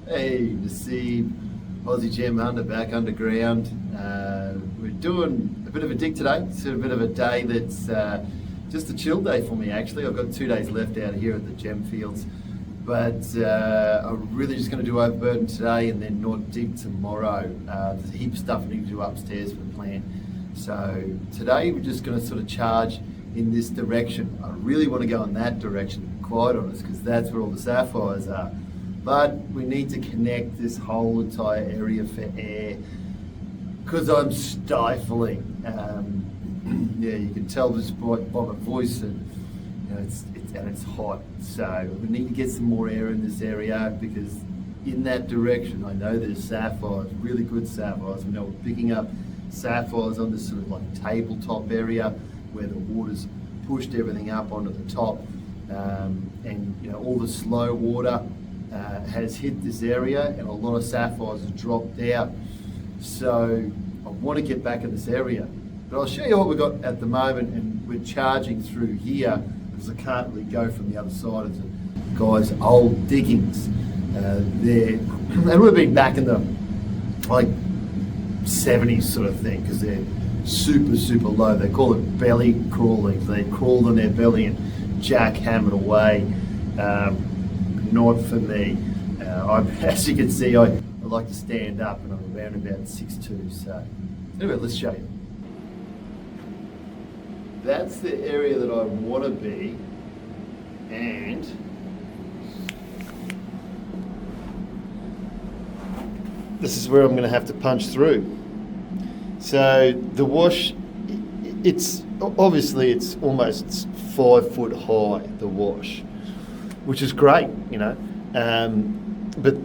Hey, Nasib, Aussie Gem Hunter back underground. We're doing a bit of a dig today. It's a bit of a day that's just a chill day for me actually. I've got 2 days left out here at the gem fields. But I'm really just going to do overburden today and then not dig tomorrow. There's a heap of stuff I need to do upstairs for the plant. So today we're just going to sort of charge in this direction. I really want to go in that direction, to be quite honest, because that's where all the sapphires are. But we need to connect this whole entire area for air because I'm stifling. Yeah, you can tell this by my voice, and you know, it's hot. So we need to get some more air in this area because in that direction, I know there's sapphires, really good sapphires. We know we're picking up sapphires on this sort of like tabletop area where the water's pushed everything up onto the top, and you know all the slow water has hit this area, and a lot of sapphires have dropped out. So I want to get back in this area, but I'll show you what we've got at the moment, and we're charging through here because I can't really go from the other side of the guys' old diggings there, and we've been back in the like 70s sort of thing because they're super low. They call it belly crawling. They crawl on their belly and jackhammer away. Not for me. As you can see, I like to stand up, and I'm around about 6'2". So anyway, let's show you. That's the area that I want to be, and this is where I'm going to have to punch through. So the wash, it's obviously it's almost 5 foot high, the wash, which is great, you know, but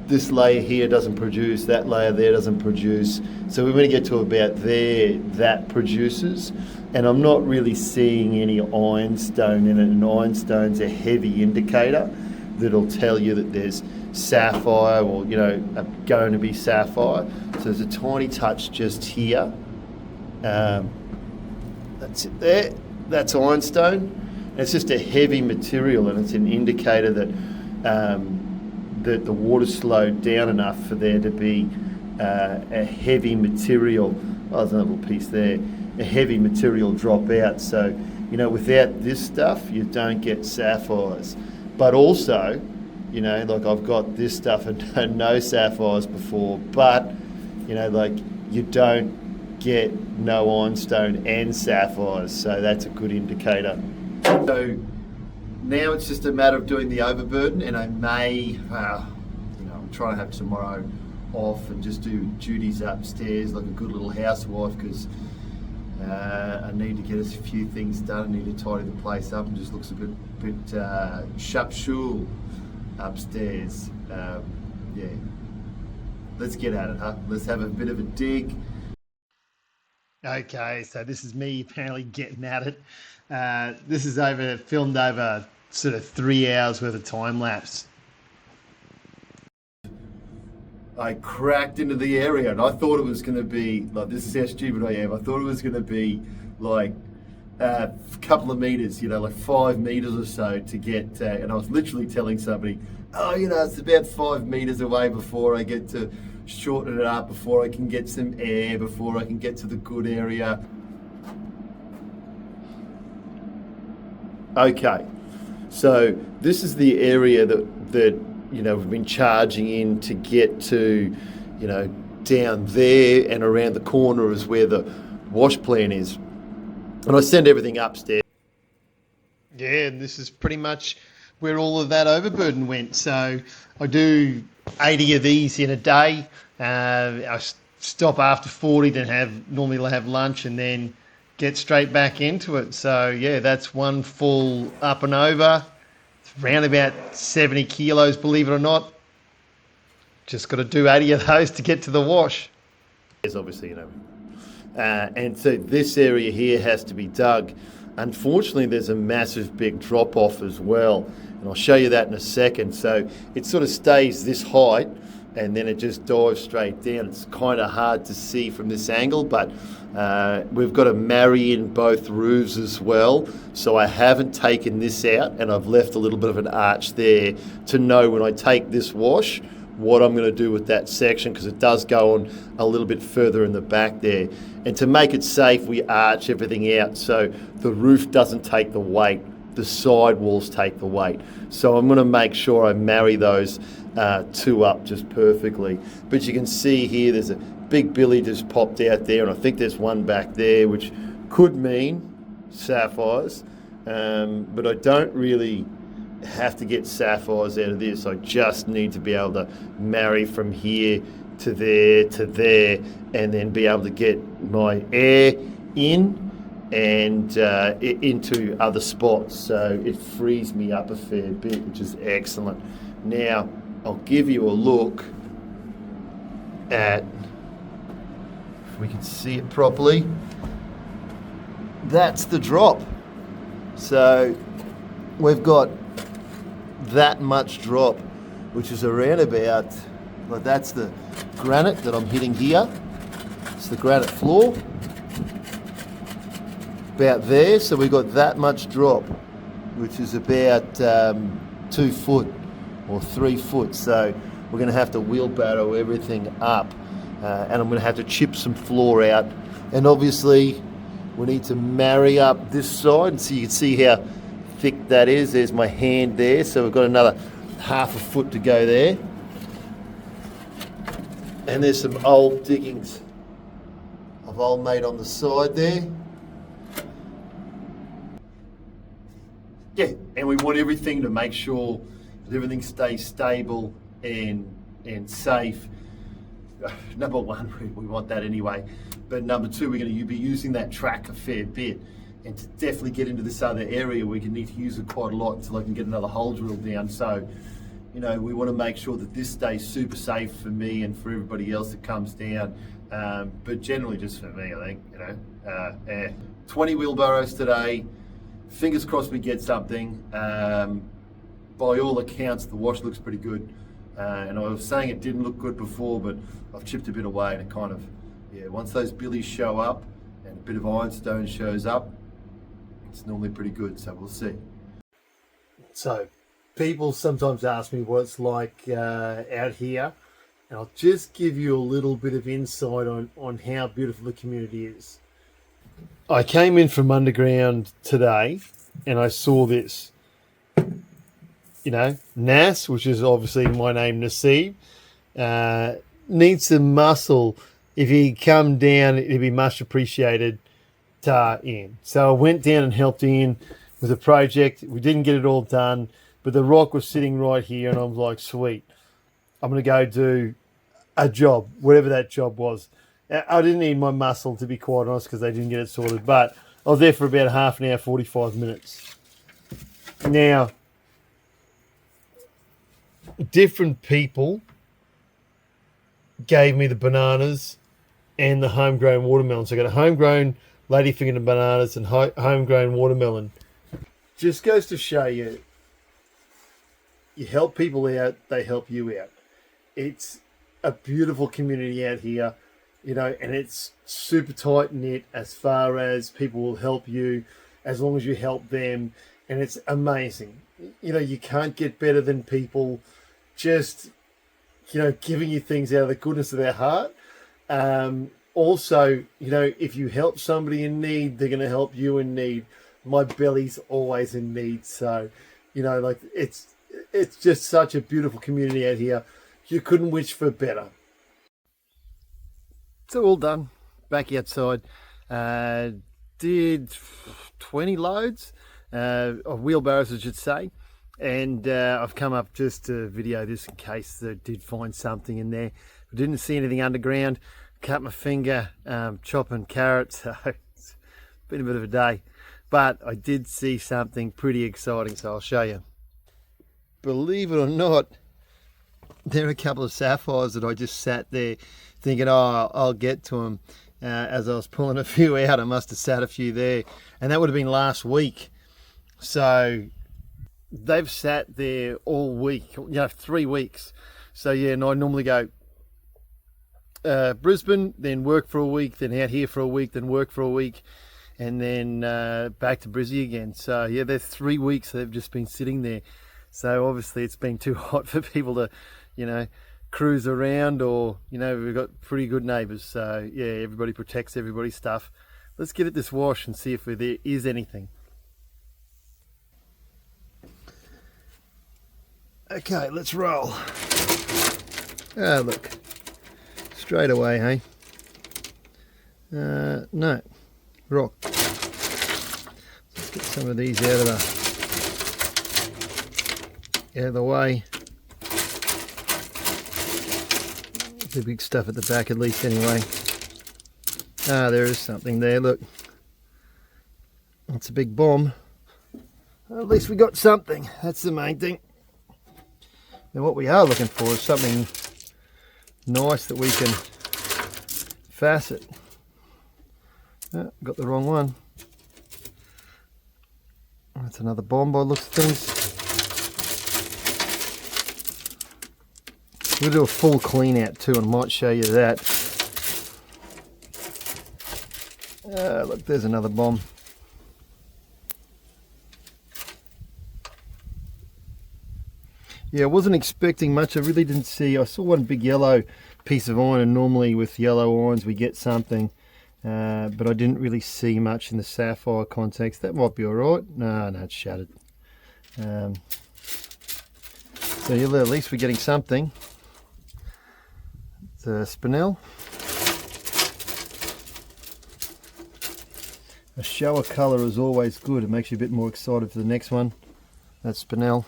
this layer here doesn't produce, that layer there doesn't produce. So we're going to get to about there, that produces, and I'm not really seeing any ironstone in it, and ironstone's a heavy indicator that'll tell you that there's sapphire, or you know, going to be sapphire. So there's a tiny touch just here. That's it there. That's ironstone. And it's just a heavy material, and it's an indicator that that the water's slowed down enough for there to be a heavy material. Oh, there's another little piece there. A heavy material drop out. So you know, without this stuff, you don't get sapphires. But also, you know, like I've got this stuff and no sapphires before, but you know, like you don't get no ironstone and sapphires, so that's a good indicator. So now it's just a matter of doing the overburden, and I may, you know, I'm trying to have tomorrow off and just do duties upstairs like a good little housewife, because I need to get a few things done. I need to tidy the place up, and just looks a bit shapshul upstairs. Yeah, let's get at it, huh? Let's have a bit of a dig. Okay, so this is me apparently getting at it. This is filmed over sort of 3 hours worth of time lapse. I cracked into the area, and I thought it was going to be like, this is how stupid I am. I thought it was going to be like a couple of meters, you know, like 5 meters or so to get, and I was literally telling somebody, oh, you know, it's about 5 meters away before I get to shorten it up, before I can get some air, before I can get to the good area. Okay, so this is the area that you know we've been charging in to get to, you know, down there, and around the corner is where the wash plant is, and I send everything upstairs. Yeah, and this is pretty much where all of that overburden went. So I do 80 of these in a day. I stop after 40, then normally have lunch, and then get straight back into it. So yeah, that's one full up and over. It's around about 70 kilos, believe it or not. Just got to do 80 of those to get to the wash. There's obviously, you know, and so this area here has to be dug. Unfortunately, there's a massive big drop off as well, and I'll show you that in a second. So it sort of stays this height, and then it just dives straight down. It's kind of hard to see from this angle, but we've got to marry in both roofs as well. So I haven't taken this out, and I've left a little bit of an arch there to know when I take this wash what I'm going to do with that section, because it does go on a little bit further in the back there. And to make it safe, we arch everything out so the roof doesn't take the weight, the side walls take the weight. So I'm going to make sure I marry those two up just perfectly. But you can see here there's a big billy just popped out there, and I think there's one back there which could mean sapphires, but I don't really have to get sapphires out of this. I just need to be able to marry from here to there, and then be able to get my air in and into other spots, so it frees me up a fair bit, which is excellent. Now I'll give you a look at, if we can see it properly, that's the drop. So we've got that much drop, which is around about, like, that's the granite that I'm hitting here. It's the granite floor, about there. So we've got that much drop, which is about 2 foot or 3 foot. So we're going to have to wheelbarrow everything up, and I'm going to have to chip some floor out. And obviously we need to marry up this side, so you can see how thick that is. There's my hand there, so we've got another half a foot to go there. And there's some old diggings I've old made on the side there. Yeah, and we want everything to make sure that everything stays stable and safe. Number one, we want that anyway. But number two, we're going to be using that track a fair bit. And to definitely get into this other area, we can need to use it quite a lot until I can get another hole drilled down. So, you know, we want to make sure that this stays super safe for me and for everybody else that comes down. But generally just for me, I think, you know. 20 wheelbarrows today. Fingers crossed we get something. By all accounts, the wash looks pretty good. And I was saying it didn't look good before, but I've chipped a bit away, and it kind of, yeah, once those billies show up and a bit of ironstone shows up, it's normally pretty good, so we'll see. So people sometimes ask me what it's like out here, and I'll just give you a little bit of insight on how beautiful the community is. I came in from underground today and I saw this. You know, Nas, which is obviously my name, Nasib, needs some muscle. If he come down, it'd be much appreciated. In. So I went down and helped Ian with the project. We didn't get it all done, but the rock was sitting right here, and I was like, sweet, I'm going to go do a job, whatever that job was. I didn't need my muscle, to be quite honest, because they didn't get it sorted, but I was there for about half an hour, 45 minutes. Now, different people gave me the bananas and the homegrown watermelon. So I got a homegrown ladyfinger and bananas and homegrown watermelon. Just goes to show you, you help people out, they help you out. It's a beautiful community out here, you know, and it's super tight knit as far as people will help you as long as you help them, and it's amazing. You know, you can't get better than people just, you know, giving you things out of the goodness of their heart. Also, you know, if you help somebody in need, they're going to help you in need. My belly's always in need. So, you know, like, it's just such a beautiful community out here. You couldn't wish for better. So all done. Back outside. Did 20 loads of wheelbarrows, I should say. And I've come up just to video this in case I did find something in there. I didn't see anything underground. Cut my finger chopping carrots, so it's been a bit of a day. But I did see something pretty exciting, so I'll show you. Believe it or not, there are a couple of sapphires that I just sat there thinking, oh, I'll get to them. As I was pulling a few out, I must have sat a few there. And that would have been last week. So they've sat there all week, you know, 3 weeks. So yeah, and I normally go Brisbane, then work for a week, then out here for a week, then work for a week, and then back to Brizzy again. So yeah, there's 3 weeks they've just been sitting there. So obviously it's been too hot for people to, you know, cruise around, or, you know, we've got pretty good neighbours. So yeah, everybody protects everybody's stuff. Let's get it this wash and see if there is anything. Okay, let's roll. Ah, look. Straight away, hey? No. Rock. Let's get some of these out of the way. The big stuff at the back at least anyway. Ah, there is something there, look. That's a big bomb. At least we got something. That's the main thing. Now what we are looking for is something nice that we can facet. Oh, got the wrong one. That's another bomb by the looks of things. We'll do a full clean out too, and I might show you that. Look, there's another bomb. Yeah, I wasn't expecting much. I really didn't see. I saw one big yellow piece of iron, and normally with yellow irons we get something, but I didn't really see much in the sapphire context. That might be all right. No, it's shattered. So yeah, at least we're getting something. It's a spinel. A shower colour is always good. It makes you a bit more excited for the next one. That's spinel.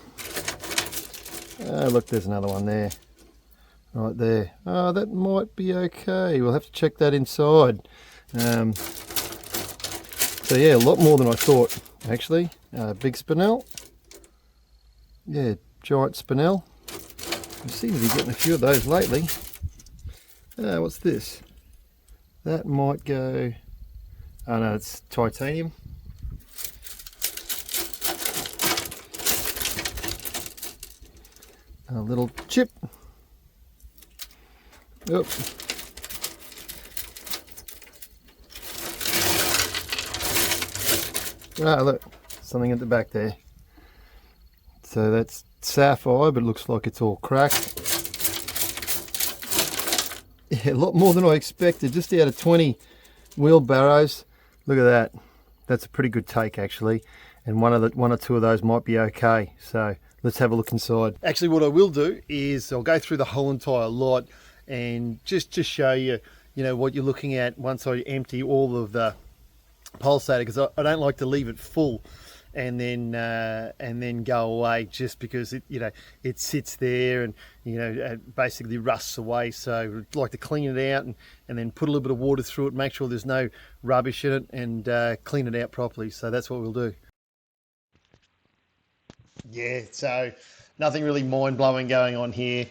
Look, there's another one there. Right there. Oh, that might be okay. We'll have to check that inside. So yeah, a lot more than I thought, actually. Big spinel. Yeah, giant spinel. I seem to be getting a few of those lately. What's this? That might go... Oh no, it's titanium. A little chip. Oh. Ah, look, something at the back there. So that's sapphire, but it looks like it's all cracked. Yeah, a lot more than I expected. Just out of 20 wheelbarrows. Look at that. That's a pretty good take, actually. And one or two of those might be okay. So let's have a look inside. Actually, what I will do is I'll go through the whole entire lot and just show you, what you're looking at once I empty all of the pulsator, because I don't like to leave it full and then go away just because it sits there and it basically rusts away. So I'd like to clean it out and then put a little bit of water through it, make sure there's no rubbish in it, and clean it out properly. So that's what we'll do. Yeah, so nothing really mind-blowing going on here.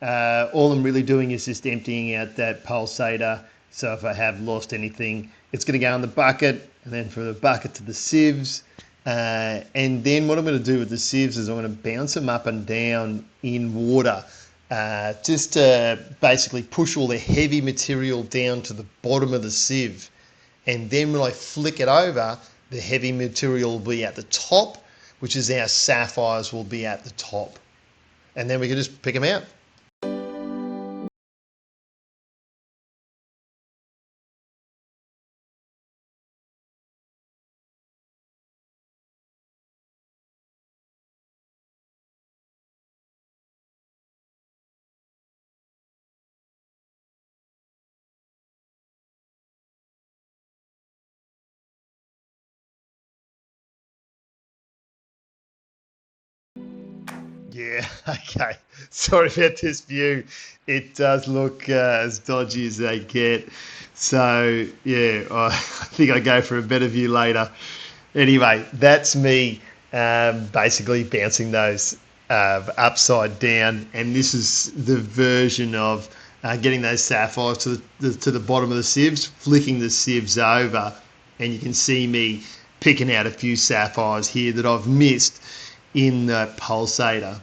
All I'm really doing is just emptying out that pulsator. So if I have lost anything, it's going to go in the bucket, and then from the bucket to the sieves. And then what I'm going to do with the sieves is I'm going to bounce them up and down in water, just to basically push all the heavy material down to the bottom of the sieve. And then when I flick it over, the heavy material will be at the top, which is our sapphires will be at the top. And then we can just pick them out. Yeah, okay. Sorry about this view. It does look as dodgy as they get. So, yeah, I think I go for a better view later. Anyway, that's me basically bouncing those upside down. And this is the version of getting those sapphires to the bottom of the sieves, flicking the sieves over. And you can see me picking out a few sapphires here that I've missed in the pulsator.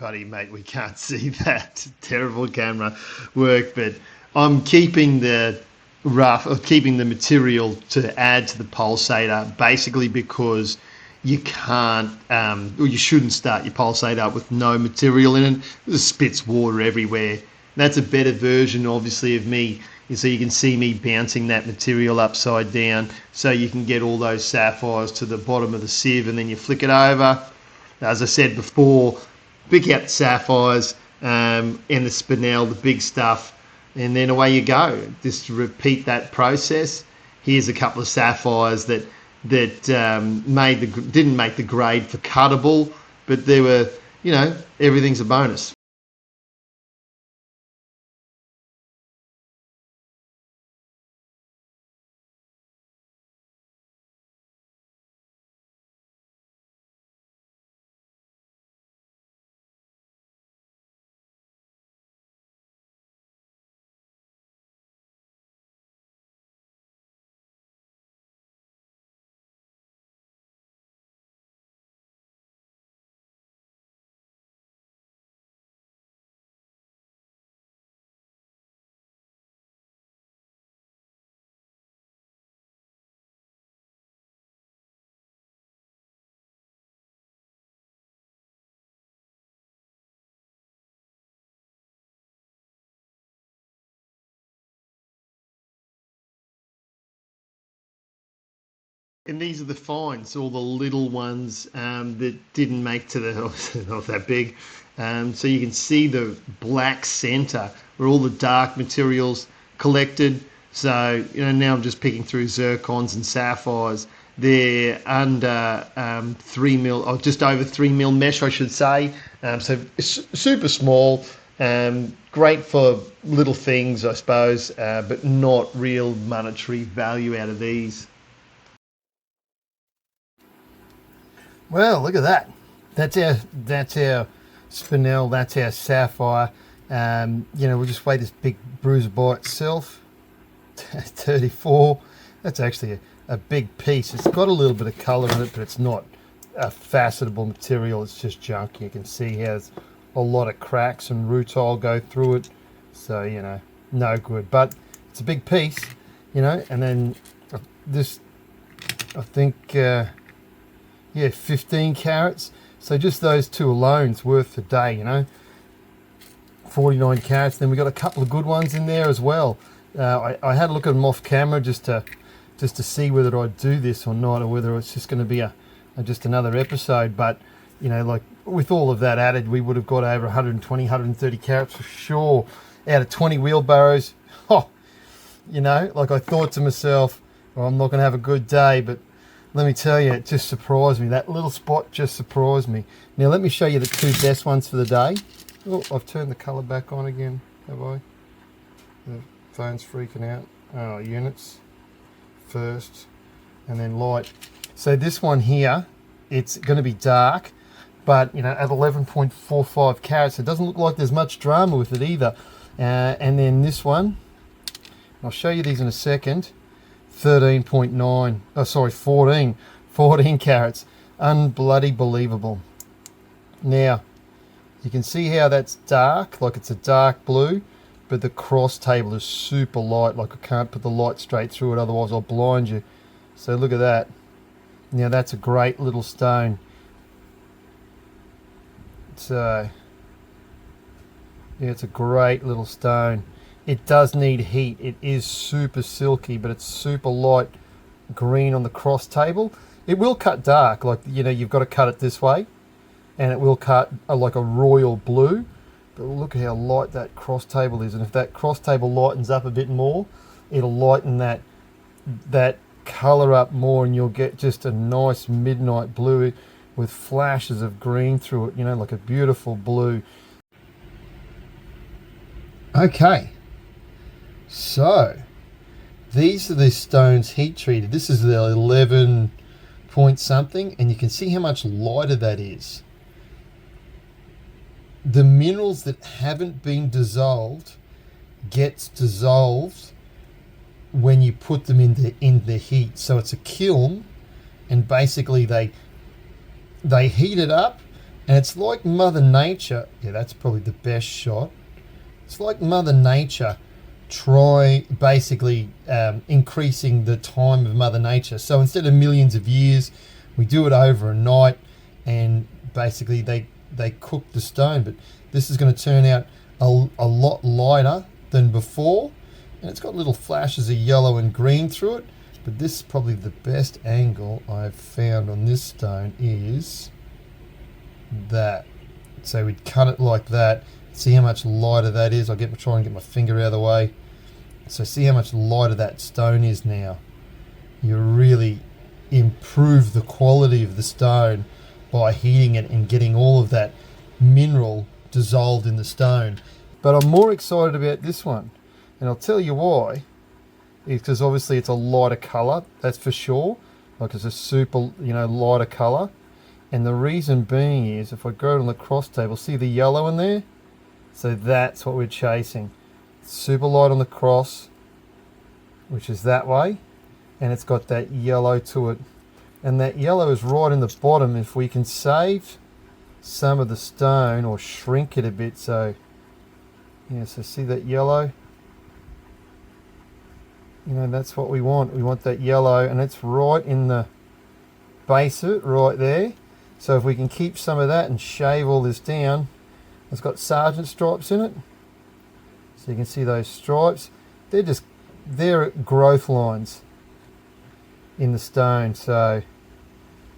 buddy, mate, we can't see that. Terrible camera work, but I'm keeping the keeping the material to add to the pulsator, basically because you can't, or you shouldn't start your pulsator with no material in it. It spits water everywhere. That's a better version, obviously, of me. So you can see me bouncing that material upside down, so you can get all those sapphires to the bottom of the sieve, and then you flick it over. As I said before, pick out the sapphires and the spinel, the big stuff, and then away you go. Just repeat that process. Here's a couple of sapphires that didn't make the grade for cuttable, but they were, everything's a bonus. And these are the fines, all the little ones that didn't make to the, not that big. So you can see the black center where all the dark materials collected. So, now I'm just picking through zircons and sapphires. They're under 3 mil, or just over 3 mil mesh, I should say. So it's super small, great for little things, I suppose, but not real monetary value out of these. Well, look at that. That's our spinel. That's our sapphire. We'll just weigh this big bruiser by itself. 34. That's actually a big piece. It's got a little bit of colour in it, but it's not a facetable material. It's just junk. You can see it has a lot of cracks and rutile go through it. So, no good. But it's a big piece, and then this, I think... 15 carats. So just those two alone's worth a day, 49 carats. Then we got a couple of good ones in there as well. I had a look at them off camera just to see whether I'd do this or not, or whether it's just going to be just another episode. But like with all of that added, we would have got over 120, 130 carats for sure out of 20 wheelbarrows. Like I thought to myself, well, I'm not going to have a good day, but let me tell you, it just surprised me. That little spot just surprised me. Now let me show you the two best ones for the day. Oh, I've turned the colour back on again, have I? The phone's freaking out. Oh, units first, and then light. So this one here, it's going to be dark, but at 11.45 carats, it doesn't look like there's much drama with it either. And then this one, I'll show you these in a second. 14 carats. Unbloody believable. Now you can see how that's dark, like it's a dark blue, but the cross table is super light. Like I can't put the light straight through it, otherwise I'll blind you. So look at that. Now that's a great little stone. So yeah, it's a great little stone. It does need heat. It is super silky, but it's super light green on the cross table. It will cut dark, like you've got to cut it this way, and it will cut like a royal blue. But look at how light that cross table is, and if that cross table lightens up a bit more, it'll lighten that colour up more, and you'll get just a nice midnight blue with flashes of green through it. Like a beautiful blue. Okay. So, these are the stones heat treated. This is the 11 point something, and you can see how much lighter that is. The minerals that haven't been dissolved gets dissolved when you put them in the heat. So it's a kiln, and basically they heat it up, And it's like Mother Nature, yeah, that's probably the best shot. It's like Mother Nature basically increasing the time of Mother Nature. So instead of millions of years, we do it over a night, and basically they cook the stone. But this is going to turn out a lot lighter than before, and it's got little flashes of yellow and green through it. But this is probably the best angle I've found on this stone is that. So we'd cut it like that. See how much lighter that is. I'll try and get my finger out of the way. So see how much lighter that stone is now. You really improve the quality of the stone by heating it and getting all of that mineral dissolved in the stone. But I'm more excited about this one, and I'll tell you why. Is because obviously it's a lighter colour, that's for sure. Like it's a super, lighter colour. And the reason being is, if I go on the cross table, see the yellow in there? So that's what we're chasing. Super light on the cross, which is that way, and it's got that yellow to it. And that yellow is right in the bottom. If we can save some of the stone or shrink it a bit, so see that yellow? That's what we want. We want that yellow, and it's right in the base of it, right there. So if we can keep some of that and shave all this down, it's got sergeant stripes in it. So you can see those stripes. They're growth lines in the stone. So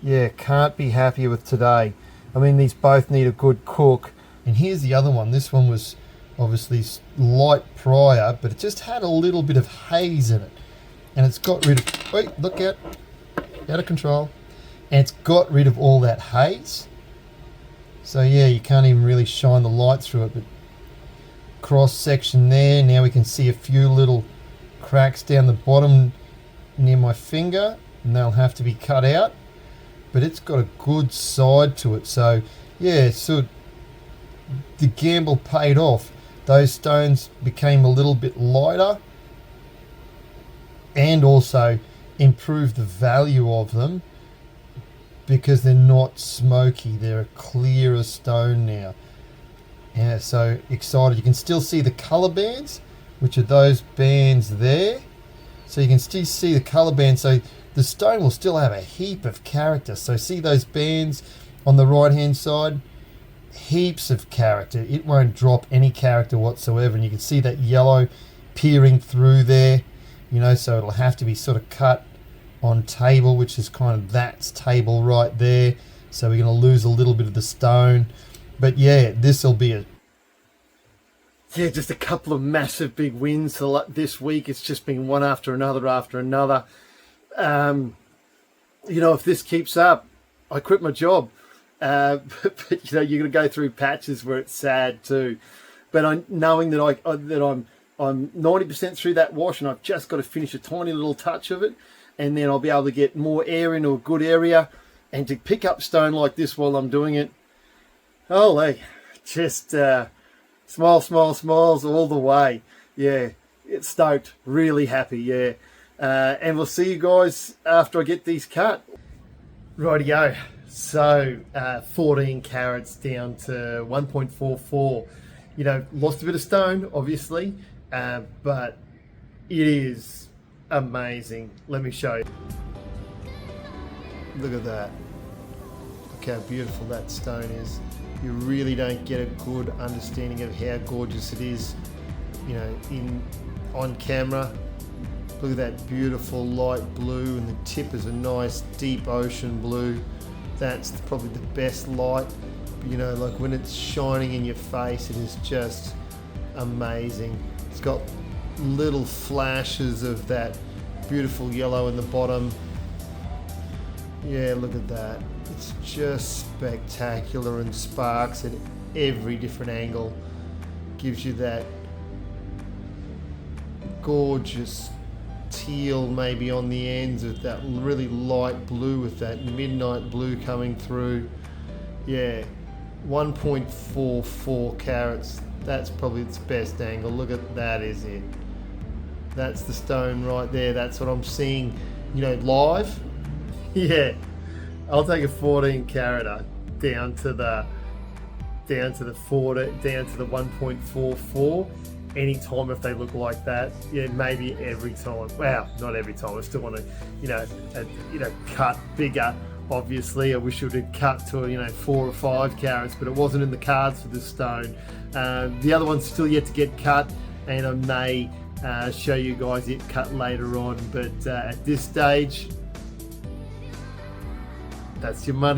yeah, can't be happier with today. I mean, these both need a good cook. And here's the other one. This one was obviously light prior, but it just had a little bit of haze in it. And it's got rid of, wait, look out of control. And it's got rid of all that haze. So yeah, you can't even really shine the light through it, but cross section there. Now we can see a few little cracks down the bottom near my finger, and they'll have to be cut out. But it's got a good side to it. So yeah, so the gamble paid off. Those stones became a little bit lighter and also improved the value of them because they're not smoky. They're a clearer stone now. Yeah, so excited. You can still see the color bands, which are those bands there. So you can still see the color bands. So the stone will still have a heap of character. So see those bands on the right hand side? Heaps of character. It won't drop any character whatsoever. And you can see that yellow peering through there. So it'll have to be sort of cut on table, which is kind of that's table right there. So we're going to lose a little bit of the stone. But yeah, this will be just a couple of massive big wins. So this week it's just been one after another after another. If this keeps up, I quit my job. But you're going to go through patches where it's sad too. But knowing that I'm 90% through that wash, and I've just got to finish a tiny little touch of it, and then I'll be able to get more air into a good area, and to pick up stone like this while I'm doing it. Holy, just smiles all the way. Yeah, it's stoked, really happy. Yeah, and we'll see you guys after I get these cut. Rightio. So 14 carats down to 1.44. Lost a bit of stone, obviously, but it is amazing. Let me show you. Look at that. Look how beautiful that stone is. You really don't get a good understanding of how gorgeous it is, on camera. Look at that beautiful light blue, and the tip is a nice deep ocean blue. That's probably the best light. Like when it's shining in your face, it is just amazing. It's got little flashes of that beautiful yellow in the bottom. Yeah, look at that. It's just spectacular and sparks at every different angle. Gives you that gorgeous teal maybe on the ends with that really light blue with that midnight blue coming through. Yeah, 1.44 carats. That's probably its best angle. Look at that, is it? That's the stone right there. That's what I'm seeing, live. Yeah, I'll take a 14 carat down to the down to the 1.44. Anytime if they look like that, yeah, maybe every time. Well, not every time. I still want to, cut bigger. Obviously, I wish it would cut to 4 or 5 carats, but it wasn't in the cards for this stone. The other one's still yet to get cut, and I may show you guys it cut later on. But at this stage, that's your money.